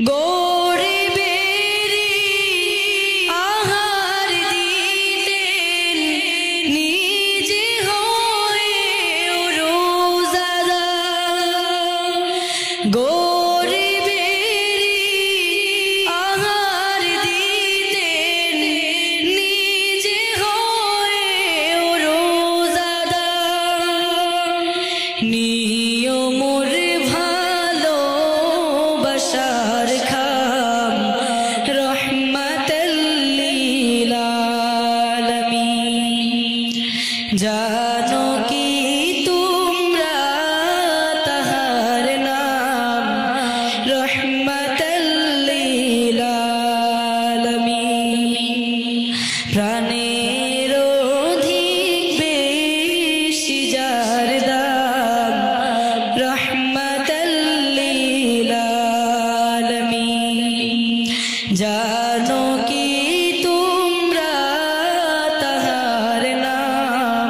গরিবেরি আহার দিতেন নিজে হয়ে রোজাদার। গরিবেরি আহার দিতেন নিজে হয়ে রোজাদার। নিয়মর ভালোবাসার খাম রহমাতাল লিল আলামিন। জানো কি তোমরা তাহার নাম রহমাতাল লিল আলামিন। প্রাণের অধিক বেশি যার দাম রহমাতাল লিল আলামিন। জানো কি তোমরা তাহার নাম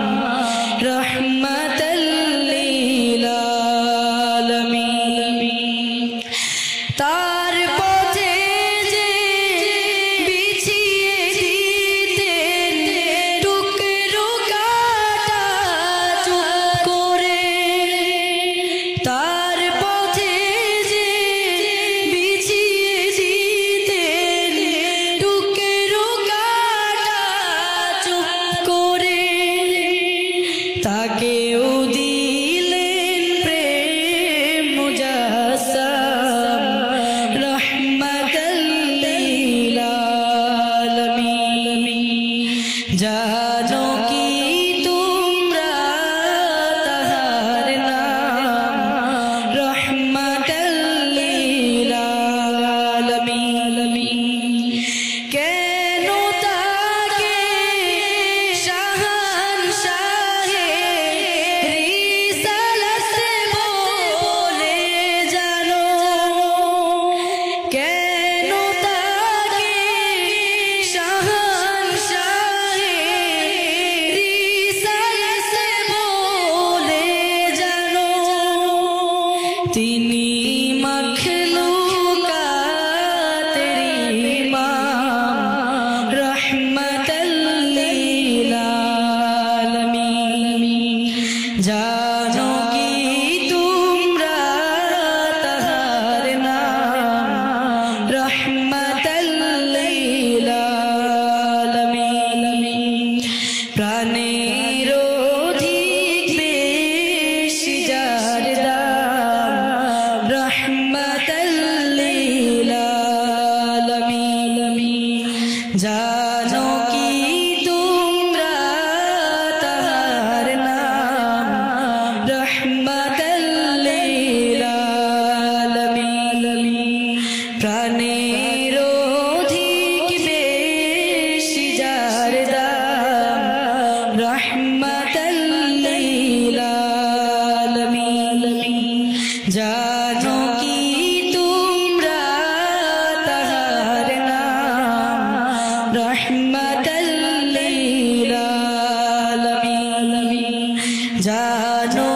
রহমাতাল লিল আলামিন। তার পথে যে বিছিয়ে দিতেন টুকরো কাটা চুপ করে। তার পথে যে বিছিয়ে দিতেন টুকরো কাটা চুপ করে। তাকেও দিলেন প্রেম মুজাসসাম রহমাতাল লিল আলামিন। জানো কি তোমরা তাহার নাম রহমাতাল লিল আলামিন। কেন তাকে শাহানশাহে রিসালাত বলে জানো? কেন তাকে শাহানশাহে রিসালাত বলে জানো? তিনি মখলুকাতের ইমাম রহমাতাল লিল আলামিন। জানো কি তোমরা তাহার নাম রহমাতাল লিল আলামিন। প্রাণের অধিক বেশি যার দাম রহমাতাল লিল আলামিন। জানো কি তোমরা তাহার নাম রহমাতাল লিল আলামিন। প্রাণের অধিক বেশি যার দাম রহমাতাল লিল আলামিন। জানো কি তোমরা তাহার নাম রহমাতাল লিল আলামিন। জানো